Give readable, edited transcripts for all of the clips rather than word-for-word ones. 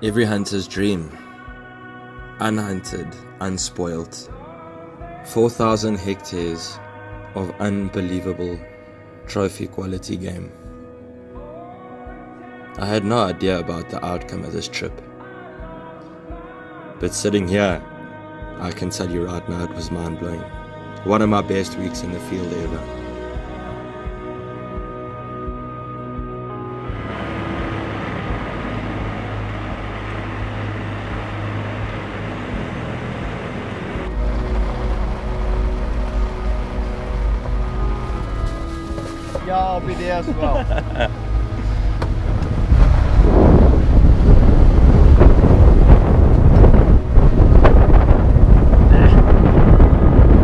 Every hunter's dream. Unhunted, unspoilt. 4,000 hectares of unbelievable trophy quality game. I had no idea about the outcome of this trip. But sitting here, I can tell you right now it was mind-blowing. One of my best weeks in the field ever. Yeah, I'll be there as well.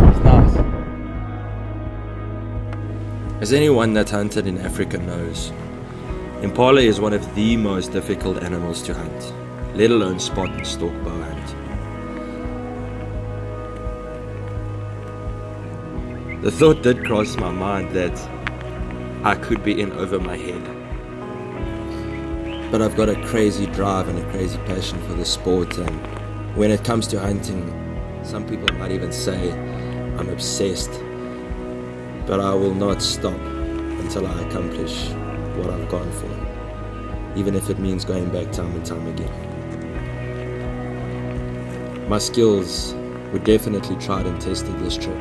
It's nice. As anyone that hunted in Africa knows, Impala is one of the most difficult animals to hunt, let alone spot and stalk bow hunt. The thought did cross my mind that I could be in over my head. But I've got a crazy drive and a crazy passion for the sport, and when it comes to hunting, some people might even say I'm obsessed. But I will not stop until I accomplish what I've gone for, even if it means going back time and time again. My skills were definitely tried and tested this trip,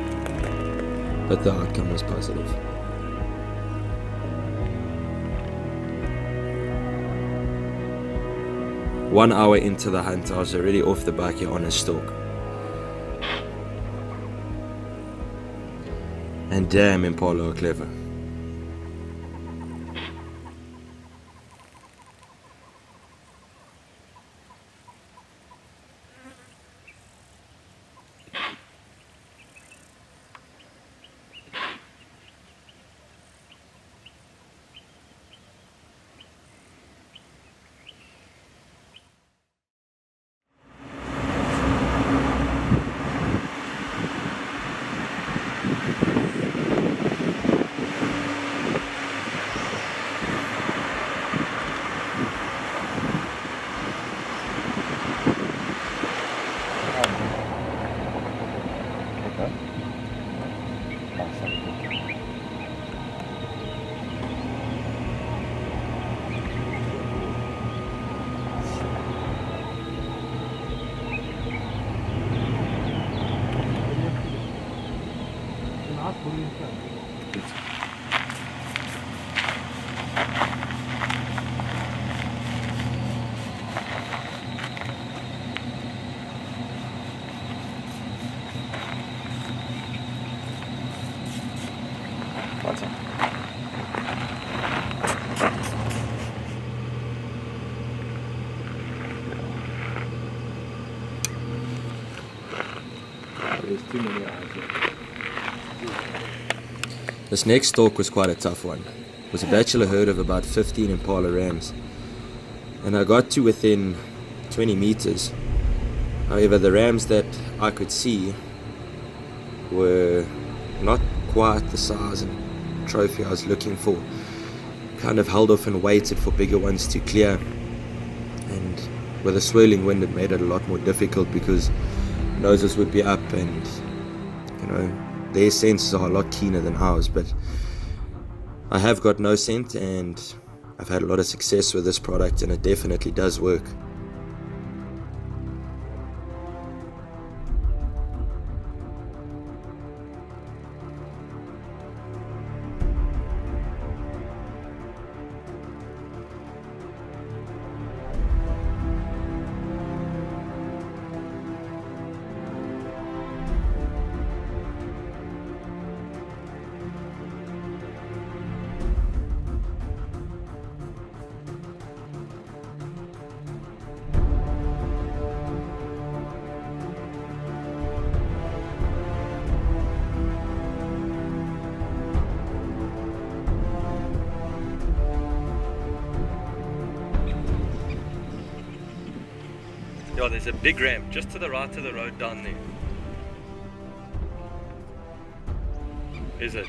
but the outcome was positive. One hour into the hunt, I was already off the back here on a stalk. And damn, Impala are clever. There's too many eyes here. This next stalk was quite a tough one. It was a bachelor herd of about 15 Impala rams, and I got to within 20 meters. However, the rams that I could see were not quite the size and trophy I was looking for. Kind of held off and waited for bigger ones to clear, and with a swirling wind it made it a lot more difficult because noses would be up, and their senses are a lot keener than ours. But I have got no scent, and I've had a lot of success with this product, and it definitely does work. Yeah, there's a big ramp just to the right of the road down there. Is it?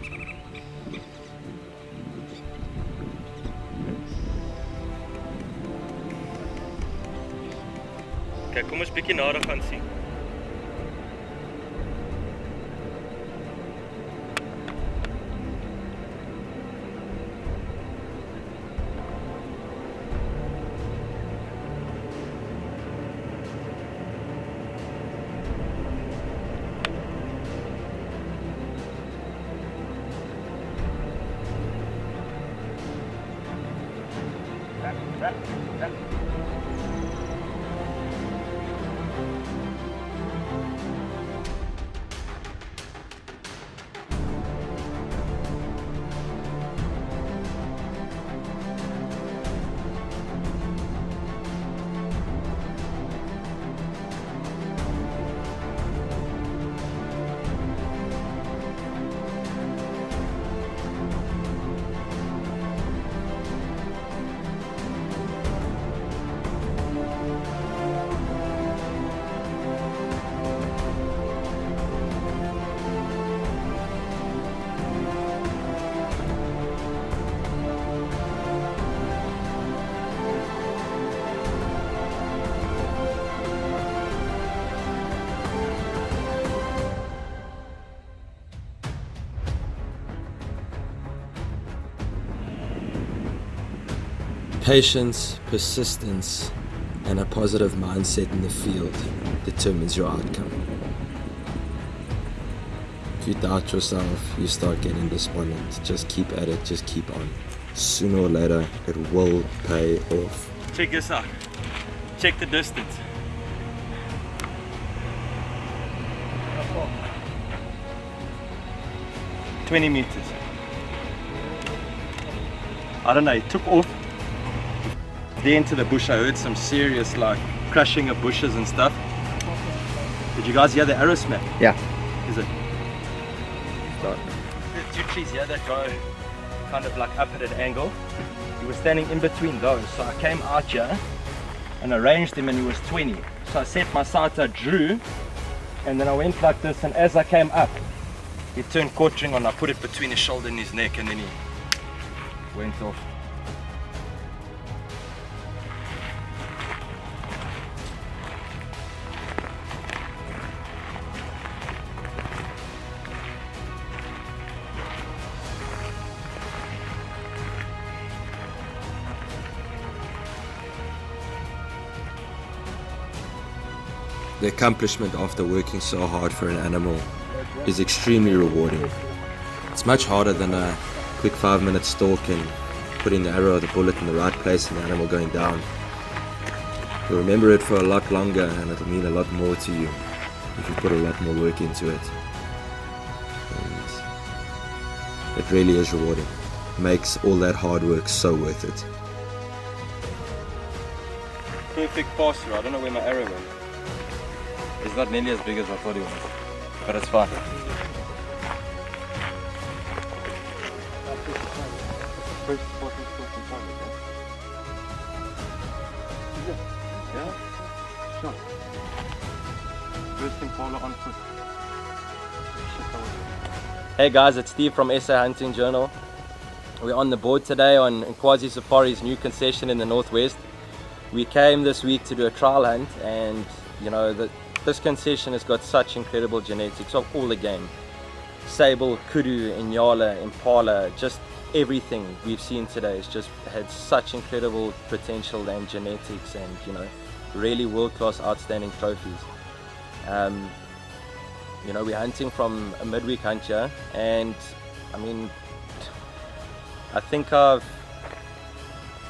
Okay, kom ons bietjie nader gaan sien. Patience, persistence, and a positive mindset in the field determines your outcome. If you doubt yourself, you start getting despondent. Just keep at it, just keep on. Sooner or later, it will pay off. Check this out. Check the distance. "20 meters. I don't know, it took off. There into the bush, I heard some serious like crushing of bushes and stuff. Did you guys hear the arrow smack? Yeah. Is it? Start. There's two trees here that go kind of like up at an angle. He was standing in between those, so I came out here and arranged him, and he was 20. So I set my sight, I drew, and then I went like this, and as I came up, he turned quartering on. I put it between his shoulder and his neck, and then he went off. The accomplishment after working so hard for an animal is extremely rewarding. It's much harder than a quick 5-minute stalk and putting the arrow or the bullet in the right place and the animal going down. You'll remember it for a lot longer, and it'll mean a lot more to you if you put a lot more work into it. And it really is rewarding. Makes all that hard work so worth it. Perfect pass through. I don't know where my arrow went. It's not nearly as big as I thought it was, but it's fine. Yeah? Sure. First Impala on foot. Hey guys, it's Steve from SA Hunting Journal. We're on the board today on Nkwazi Safari's new concession in the northwest. We came this week to do a trial hunt, and you know, this concession has got such incredible genetics of all the game. Sable, kudu, Inyala, Impala, just everything we've seen today has just had such incredible potential and genetics, and you know, really world-class outstanding trophies. You know, we're hunting from a midweek hunt here, and I mean, I think I've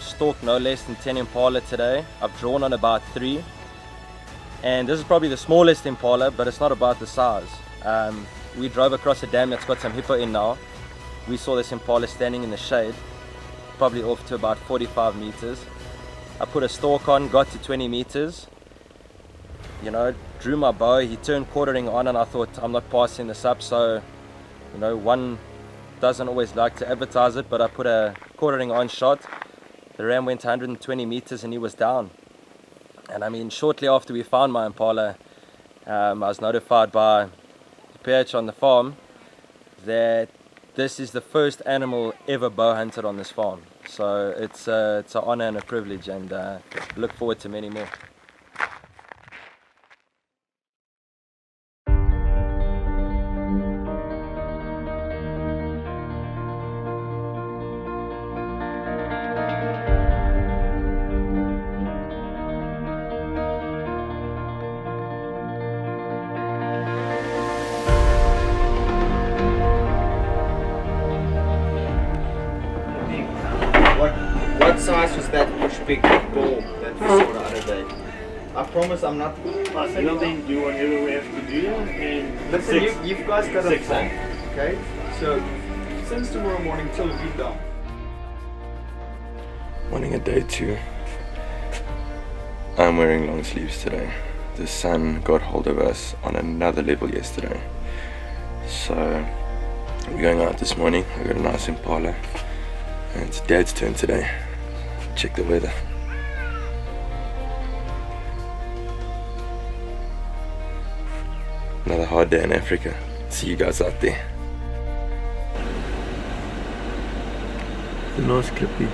stalked no less than 10 Impala today. I've drawn on about 3. And this is probably the smallest Impala, but it's not about the size. We drove across a dam that's got some hippo in now. We saw this Impala standing in the shade, probably off to about 45 meters. I put a stalk on, got to 20 meters. You know, drew my bow, he turned quartering on, and I thought, I'm not passing this up. So, you know, one doesn't always like to advertise it, but I put a quartering on shot. The ram went 120 meters and he was down. And I mean, shortly after we found my Impala, I was notified by the PH on the farm that this is the first animal ever bow hunted on this farm. So it's an honor and a privilege, and look forward to many more. size was that big ball that we saw the other day. I promise I'm not. I think then do whatever we have to do and Listen, you guys got a 6 plan, okay? So since tomorrow morning till we down. Morning of day 2. I'm wearing long sleeves today. The sun got hold of us on another level yesterday. So we're going out this morning. I got a nice Impala and it's Dad's turn today. Check the weather. Another hard day in Africa. See you guys out there. nice clippy.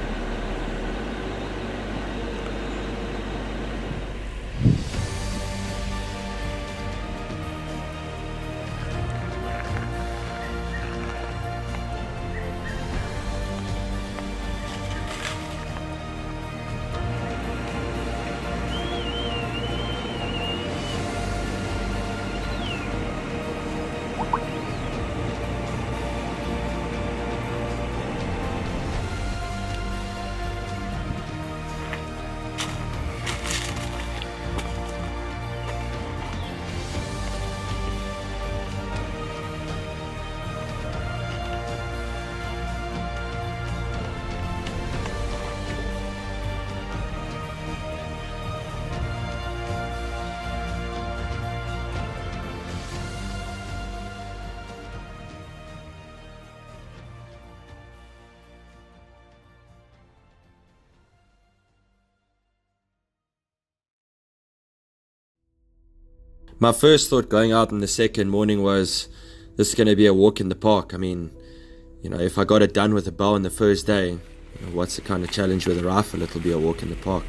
My first thought going out on the second morning was, this is going to be a walk in the park. I mean, if I got it done with a bow on the first day, what's the kind of challenge with a rifle? It'll be a walk in the park.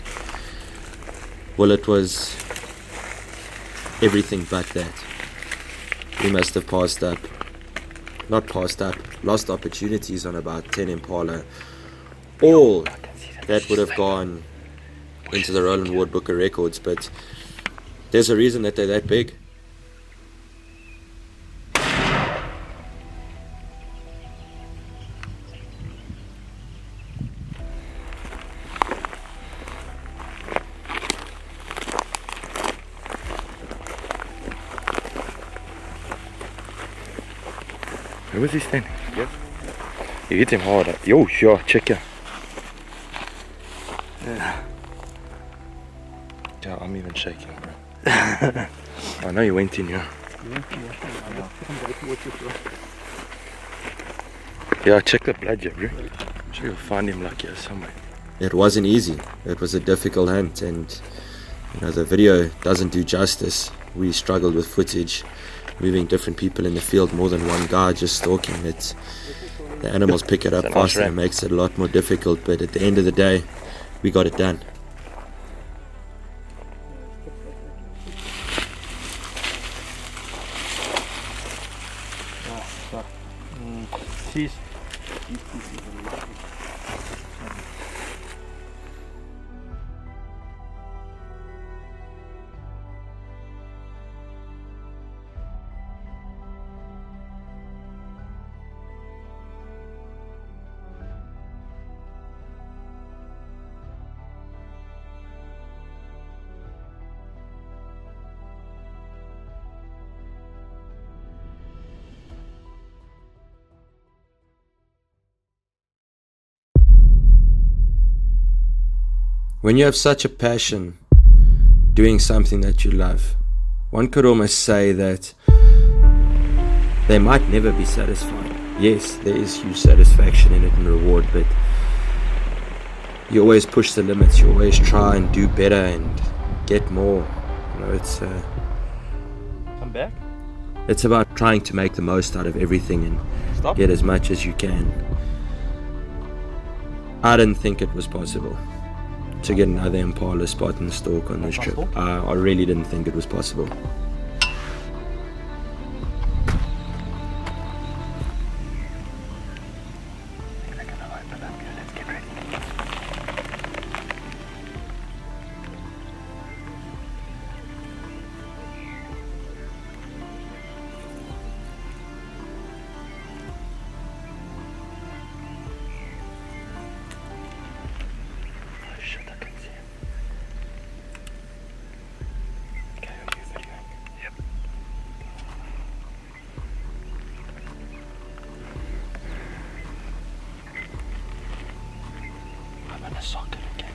Well, it was everything but that. We must have lost opportunities on about 10 Impala. All that would have gone into the Roland Ward Book of Records, but there's a reason that they're that big. Where was he standing? Yes. You hit him hard. Yo, sure, check ya. Yeah, I'm even shaking, bro. I know you went in here. Yeah, check the blood, bro. I'm sure you'll find him like here somewhere. It wasn't easy. It was a difficult hunt, and the video doesn't do justice. We struggled with footage, moving different people in the field, more than one guy just stalking it. The animals pick it up faster and it makes it a lot more difficult, but at the end of the day, we got it done. Cheese. When you have such a passion doing something that you love, one could almost say that they might never be satisfied. Yes, there is huge satisfaction in it and reward, but you always push the limits. You always try and do better and get more. It's Come back. It's about trying to make the most out of everything and get as much as you can. I didn't think it was possible to get another Impala spot and stalk on this trip. I really didn't think it was possible. shit, I can see him. Okay, are you videoing? Yep. I'm in a socket again.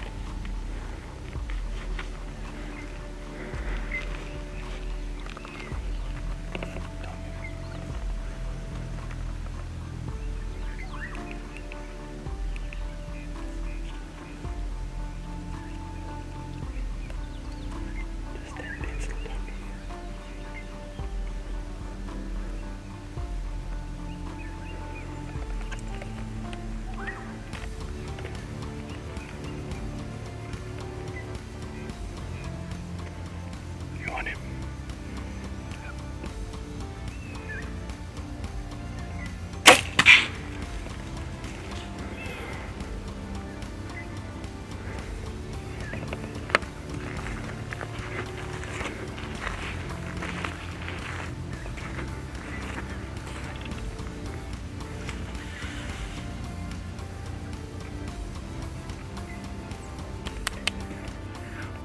You on him?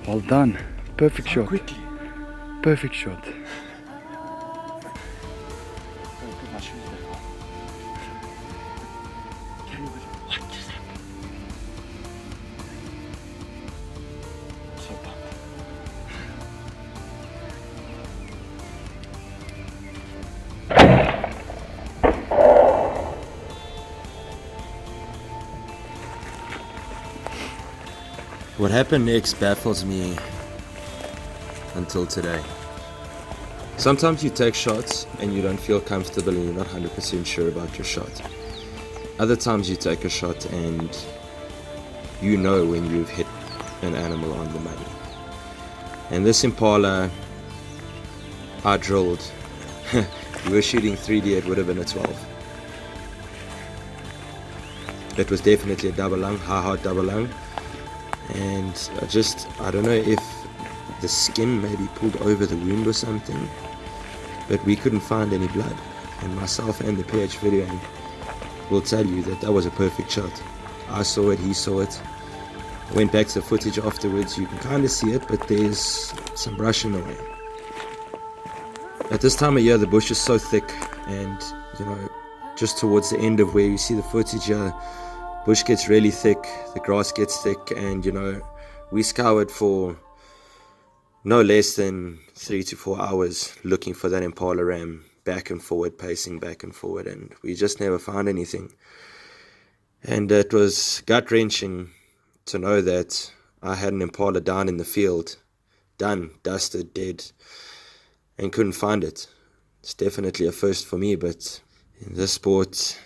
Well done. Perfect shot. Quickly. Perfect shot. Put my shoes back on. What just happened? So pumped. What happened next baffles me until today. Sometimes you take shots and you don't feel comfortable and you're not 100% sure about your shot. Other times you take a shot and you know when you've hit an animal on the money. And this Impala, I drilled. We were shooting 3D, it would have been a 12. It was definitely a double lung, hard double lung. And I don't know if the skin maybe pulled over the wound or something, but we couldn't find any blood. And myself and the PH videoing will tell you that was a perfect shot. I saw it, he saw it. Went back to the footage afterwards, you can kind of see it, but there's some brush in the way. At this time of year, the bush is so thick, and just towards the end of where you see the footage here, bush gets really thick, the grass gets thick, and we scoured for no less than 3 to 4 hours looking for that Impala ram, back and forward, pacing back and forward, and we just never found anything. And it was gut-wrenching to know that I had an Impala down in the field, done, dusted, dead, and couldn't find it. It's definitely a first for me, but in this sport,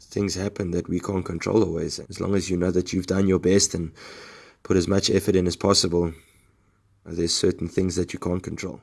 things happen that we can't control always. As long as you know that you've done your best and put as much effort in as possible, there's certain things that you can't control.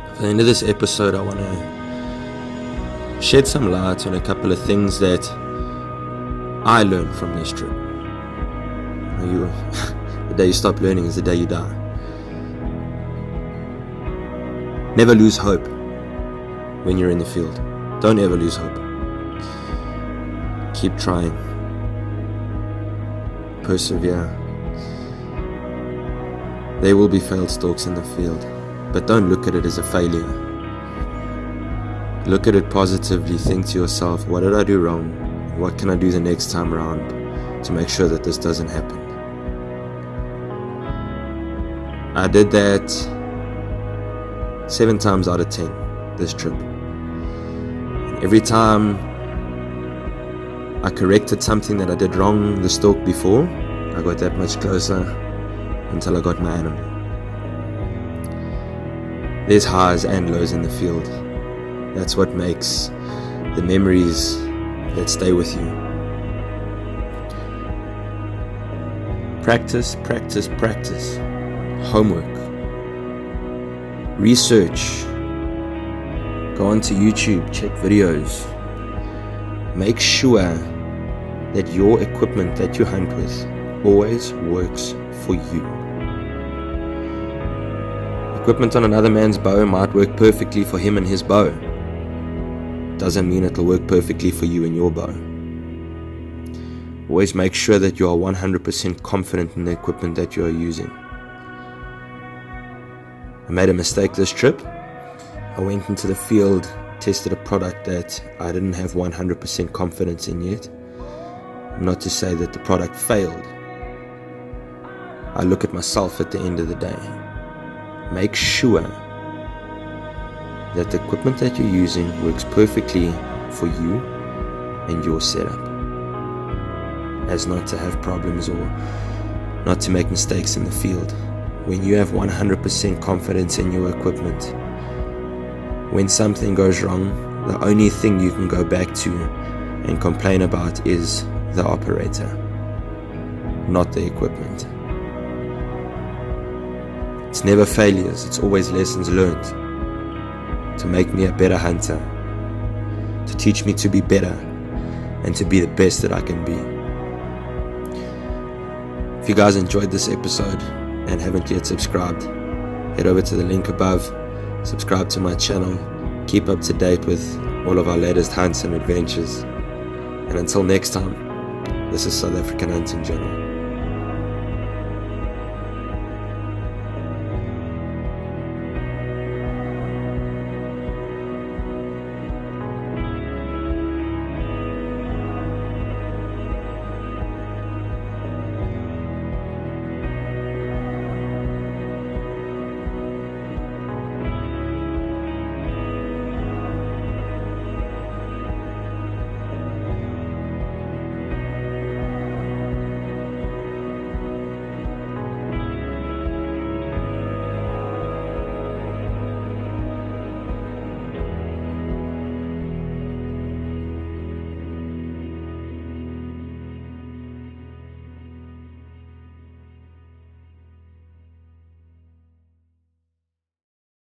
At the end of this episode, I want to shed some light on a couple of things that I learned from this trip. The day you stop learning is the day you die. Never lose hope when you're in the field. Don't ever lose hope. Keep trying. Persevere. There will be failed stalks in the field. But don't look at it as a failure. Look at it positively. Think to yourself, what did I do wrong? What can I do the next time around to make sure that this doesn't happen? I did that 7 times out of 10 this trip. And every time I corrected something that I did wrong the stalk before, I got that much closer until I got my animal. There's highs and lows in the field. That's what makes the memories that stay with you. Practice, practice, practice. Homework. Research. Go onto YouTube, check videos. Make sure that your equipment that you hunt with always works for you. Equipment on another man's bow might work perfectly for him and his bow. Doesn't mean it'll work perfectly for you and your bow. Always make sure that you are 100% confident in the equipment that you are using. I made a mistake this trip. I went into the field, tested a product that I didn't have 100% confidence in yet. Not to say that the product failed. I look at myself at the end of the day. Make sure that the equipment that you're using works perfectly for you and your setup, as not to have problems or not to make mistakes in the field. When you have 100% confidence in your equipment, when something goes wrong, the only thing you can go back to and complain about is the operator, not the equipment. It's never failures, it's always lessons learned to make me a better hunter, to teach me to be better and to be the best that I can be. If you guys enjoyed this episode and haven't yet subscribed, head over to the link above, subscribe to my channel, keep up to date with all of our latest hunts and adventures. And until next time, this is South African Hunting Journal.